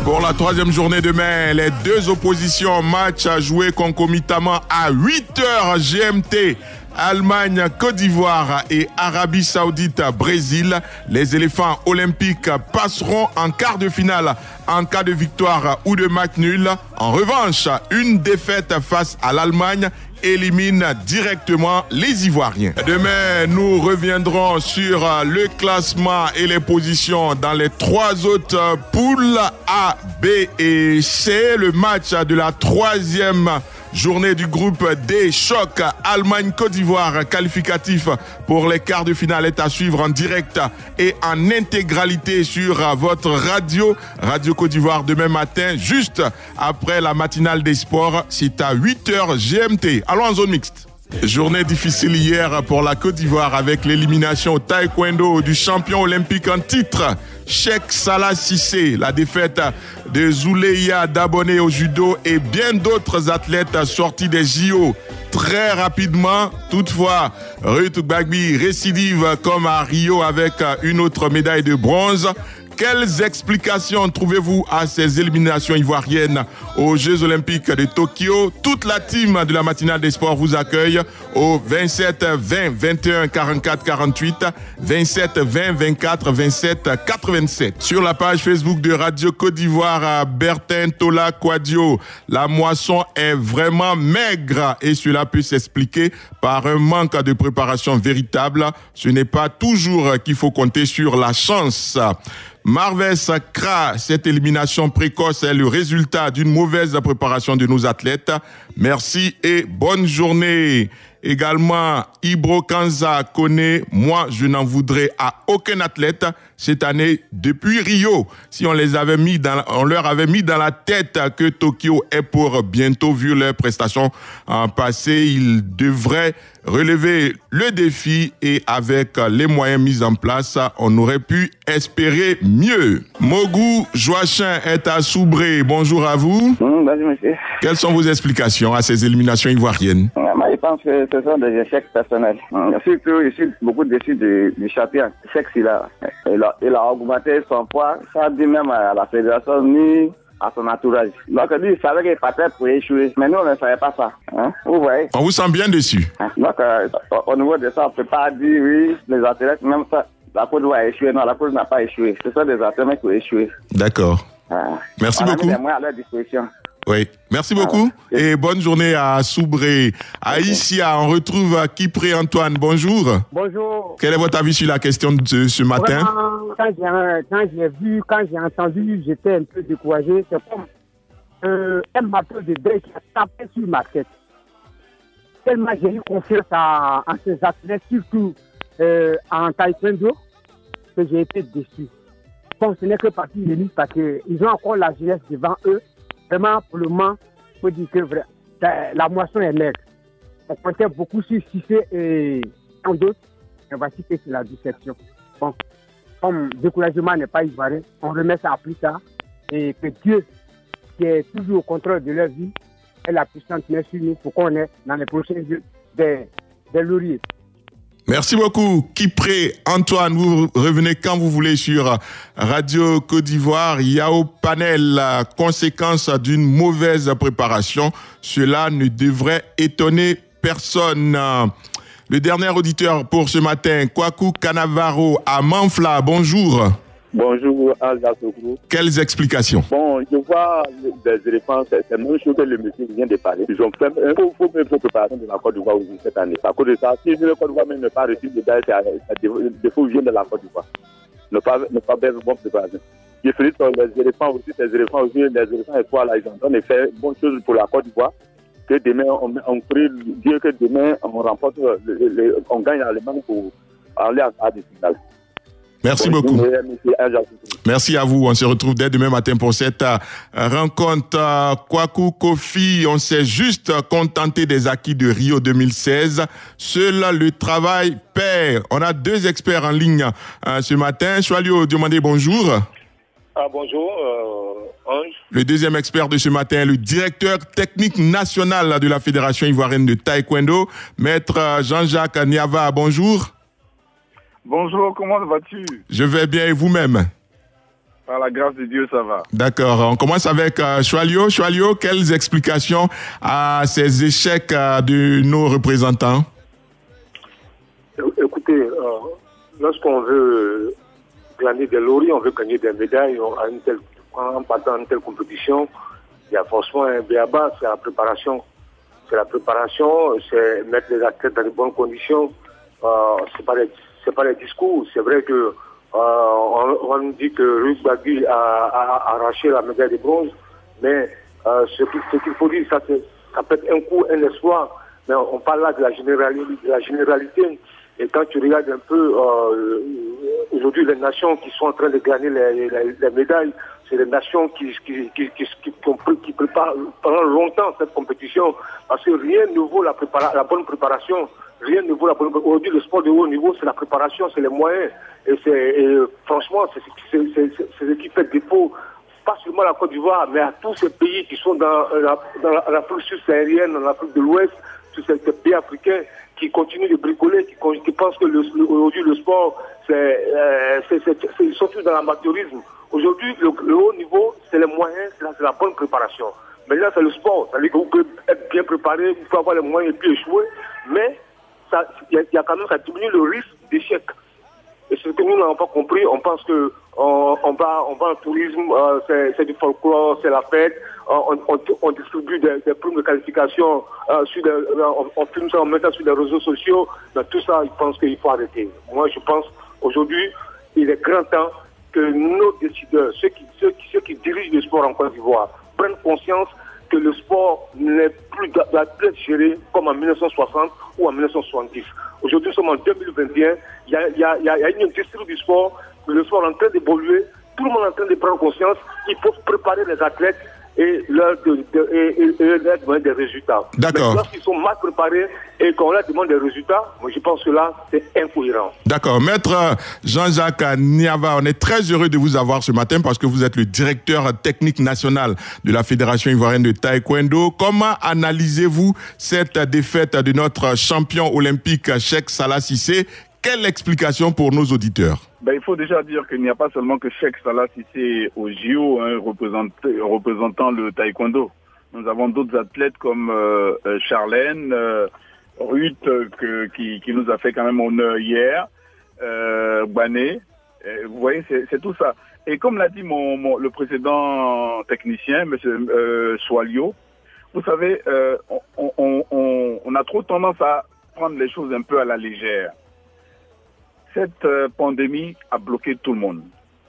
Pour la troisième journée demain, les deux oppositions match à jouer concomitamment à 8h GMT. Allemagne, Côte d'Ivoire et Arabie Saoudite, Brésil. Les éléphants olympiques passeront en quart de finale en cas de victoire ou de match nul. En revanche, une défaite face à l'Allemagne élimine directement les Ivoiriens. Demain, nous reviendrons sur le classement et les positions dans les trois autres poules A, B et C. Le match de la troisième journée du groupe D, choc Allemagne-Côte d'Ivoire, qualificatif pour les quarts de finale, est à suivre en direct et en intégralité sur votre radio Côte d'Ivoire demain matin, juste après la matinale des sports. C'est à 8h GMT. Allons en zone mixte. Journée difficile hier pour la Côte d'Ivoire avec l'élimination au taekwondo du champion olympique en titre, Cheikh Salah Cissé, la défaite de Zouleya Daboné au judo et bien d'autres athlètes sortis des JO très rapidement. Toutefois, Ruth Gbagbi récidive comme à Rio avec une autre médaille de bronze. Quelles explications trouvez-vous à ces éliminations ivoiriennes aux Jeux Olympiques de Tokyo? Toute la team de la matinale des sports vous accueille au 27 20 21 44 48, 27 20 24 27 87. Sur la page Facebook de Radio Côte d'Ivoire, Bertin Tola Quadio, la moisson est vraiment maigre et cela peut s'expliquer par un manque de préparation véritable. Ce n'est pas toujours qu'il faut compter sur la chance. Marves Kra, cette élimination précoce est le résultat d'une mauvaise préparation de nos athlètes. Merci et bonne journée. Également, Ibro Kanza connaît, moi je n'en voudrais à aucun athlète cette année depuis Rio. Si on leur avait mis dans la tête que Tokyo est pour bientôt, vu leurs prestations passées, ils devraient relever le défi et avec les moyens mis en place, on aurait pu espérer mieux. Mogou Joachin est à Soubré. Bonjour à vous. Bonjour monsieur. Quelles sont vos explications à ces éliminations ivoiriennes? Moi, je pense que ce sont des échecs personnels. Surtout, je suis beaucoup déçu du champion. Il a augmenté son poids, ça dit même à la fédération ni à son entourage. Donc lui, il savait qu'il partait pour échouer. Mais nous, on ne savait pas ça. Vous voyez? On vous sent bien déçu. Donc, au niveau de ça, on ne peut pas dire oui, les athlètes, même ça, la Côte doit échouer. Non, la Côte n'a pas échoué. Ce sont des athlètes qui ont échoué. D'accord. Merci beaucoup. On a mis des moyens à leur disposition. Oui, merci beaucoup et bonne journée à Soubré. À Issia, on retrouve Kipré Antoine. Bonjour. Bonjour. Quel est votre avis sur la question de ce matin? Vraiment, quand j'ai entendu, j'étais un peu découragé. C'est comme un marteau de deuil qui a tapé sur ma tête. Tellement j'ai eu confiance en ces athlètes, surtout en taekwondo, que j'ai été déçu. Bon, ce n'est que partie de lui parce qu'ils ont encore la jeunesse devant eux. Vraiment, pour le moment, il faut dire que la moisson est maigre. On comptait beaucoup sur Cissé et en d'autres. Et voici que c'est la déception. Bon, comme découragement n'est pas ivoirien, on remet ça à plus tard. Et que Dieu, qui est toujours au contrôle de leur vie, est la puissance qui est sur nous pour qu'on ait dans les prochains jours des lauriers. Merci beaucoup, Kipré Antoine. Vous revenez quand vous voulez sur Radio Côte d'Ivoire. Il y a au panel conséquence d'une mauvaise préparation. Cela ne devrait étonner personne. Le dernier auditeur pour ce matin, Kwaku Canavaro à Manfla. Bonjour. Bonjour, Al-Gassogrou. Quelles explications? Bon, je vois des éléphants, c'est la même chose que le monsieur vient de parler. Ils ont fait un faux préparation de la Côte d'Ivoire cette année. À cause de ça, si le Côte d'Ivoire même ne pas reçu de médaille, c'est un défaut vient de la Côte d'Ivoire. Ne pas faire une bonne préparation. Je félicite les éléphants aussi, les éléphants espoirs là, ils ont en train de faire une bonne chose pour la Côte d'Ivoire. Que demain, on prie Dieu que demain, on remporte, on gagne l'Allemagne pour aller à des finales. Merci beaucoup. Merci à vous. On se retrouve dès demain matin pour cette rencontre. Kwaku Kofi, on s'est juste contenté des acquis de Rio 2016. Seul le travail paie. On a deux experts en ligne ce matin. Choualio Diomandé, bonjour. Bonjour, Ange. Le deuxième expert de ce matin, le directeur technique national de la Fédération ivoirienne de taekwondo, maître Jean-Jacques Niava. Bonjour. Bonjour, comment vas-tu? Je vais bien et vous-même? Par la grâce de Dieu, ça va. D'accord. On commence avec Choualio. Choualio, quelles explications à ces échecs de nos représentants? Écoutez, lorsqu'on veut gagner des lauriers, on veut gagner des médailles en partant à une telle compétition, il y a forcément un béaba, c'est la préparation. C'est la préparation, c'est mettre les athlètes dans de bonnes conditions. C'est pas les discours. C'est vrai que on nous dit que Ruth Bagui a arraché la médaille de bronze, mais ce qu'il faut dire, ça peut être un coup, un espoir, mais on parle là de la généralité. Et quand tu regardes un peu aujourd'hui les nations qui sont en train de gagner les médailles, c'est les nations qui préparent pendant longtemps cette compétition, parce que rien ne vaut la bonne préparation. Rien ne vaut la bonne préparation. Aujourd'hui, le sport de haut niveau, c'est la préparation, c'est les moyens. Et franchement, c'est ce qui fait défaut, pas seulement à la Côte d'Ivoire, mais à tous ces pays qui sont dans l'Afrique subsaharienne, dans l'Afrique de l'Ouest, tous ces pays africains qui continuent de bricoler, qui pensent que aujourd'hui le sport, ils sont tous dans l'amateurisme. Aujourd'hui, le haut niveau, c'est les moyens, c'est la bonne préparation. Maintenant, c'est le sport. C'est-à-dire que vous pouvez être bien préparé, vous pouvez avoir les moyens et puis échouer, mais il y a quand même, ça diminue le risque d'échec. Et ce que nous n'avons pas compris, on pense que on va en tourisme, c'est du folklore, c'est la fête, on distribue des primes de qualification, on filme ça, on met ça sur les réseaux sociaux. Dans tout ça, je pense qu'il faut arrêter. Moi, je pense aujourd'hui, il est grand temps que nos décideurs, ceux qui dirigent le sport en Côte d'Ivoire, prennent conscience que le sport n'est plus d'être géré comme en 1960 ou en 1970. Aujourd'hui, nous sommes en 2021, il y a une industrie du sport, le sport est en train d'évoluer, tout le monde est en train de prendre conscience, il faut préparer les athlètes et leur demander des résultats. D'accord. Mais lorsqu'ils sont mal préparés et qu'on leur demande des résultats, moi je pense que là, c'est incohérent. D'accord. Maître Jean-Jacques Niava, on est très heureux de vous avoir ce matin parce que vous êtes le directeur technique national de la Fédération ivoirienne de taekwondo. Comment analysez-vous cette défaite de notre champion olympique Cheikh Salah Cissé? Quelle explication pour nos auditeurs? Il faut déjà dire qu'il n'y a pas seulement que Cheikh Salah Cissé au JO, représentant le taekwondo. Nous avons d'autres athlètes comme Charlène, Ruth, qui nous a fait quand même honneur hier, Bané. Vous voyez, c'est tout ça. Et comme l'a dit le précédent technicien, M. Choualio, vous savez, on a trop tendance à prendre les choses un peu à la légère. Cette pandémie a bloqué tout le monde.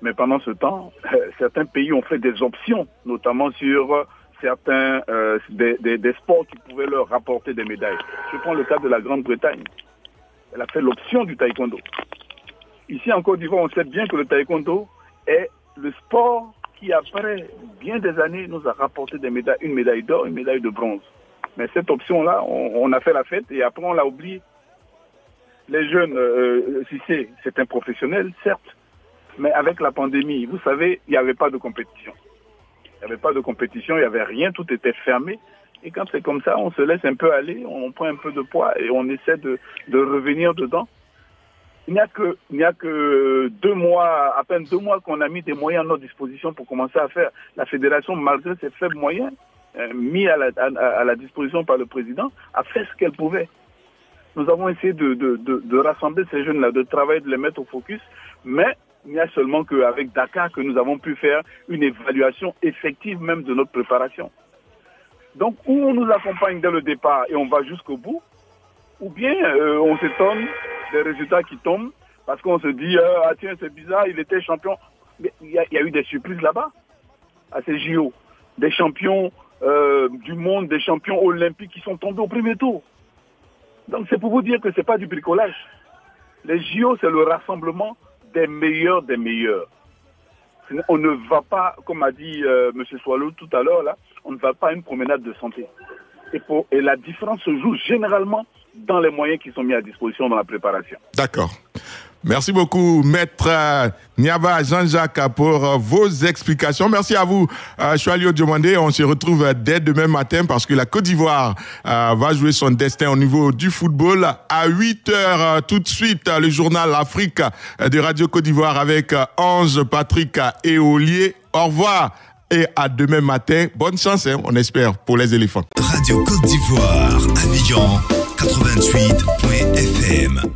Mais pendant ce temps, certains pays ont fait des options, notamment sur certains des sports qui pouvaient leur rapporter des médailles. Je prends le cas de la Grande-Bretagne. Elle a fait l'option du taekwondo. Ici en Côte d'Ivoire, on sait bien que le taekwondo est le sport qui, après bien des années, nous a rapporté des médailles, une médaille d'or, une médaille de bronze. Mais cette option-là, on a fait la fête et après on l'a oubliée. Les jeunes, Cissé, c'est un professionnel, certes, mais avec la pandémie, vous savez, il n'y avait pas de compétition. Il n'y avait pas de compétition, il n'y avait rien, tout était fermé. Et quand c'est comme ça, on se laisse un peu aller, on prend un peu de poids et on essaie de revenir dedans. Il n'y a que 2 mois, à peine 2 mois qu'on a mis des moyens à notre disposition pour commencer à faire. La fédération, malgré ses faibles moyens, mis à la disposition par le président, a fait ce qu'elle pouvait. Nous avons essayé de rassembler ces jeunes-là, de travailler, de les mettre au focus, mais il n'y a seulement qu'avec Dakar que nous avons pu faire une évaluation effective même de notre préparation. Donc, ou on nous accompagne dès le départ et on va jusqu'au bout, ou bien on s'étonne des résultats qui tombent, parce qu'on se dit, ah tiens, c'est bizarre, il était champion. Mais il y a eu des surprises là-bas, à ces JO. Des champions du monde, des champions olympiques qui sont tombés au premier tour. Donc c'est pour vous dire que ce n'est pas du bricolage. Les JO, c'est le rassemblement des meilleurs des meilleurs. On ne va pas, comme a dit M. Choualio tout à l'heure, là, on ne va pas à une promenade de santé. Et la différence se joue généralement dans les moyens qui sont mis à disposition dans la préparation. D'accord. Merci beaucoup, Maître Niaba Jean-Jacques, pour vos explications. Merci à vous, Choalio Diomandé. On se retrouve dès demain matin parce que la Côte d'Ivoire va jouer son destin au niveau du football. À 8h, tout de suite, le journal Afrique de Radio Côte d'Ivoire avec Ange, Patrick et Olier. Au revoir et à demain matin. Bonne chance, on espère, pour les éléphants. Radio Côte d'Ivoire, Abidjan, 88.fm.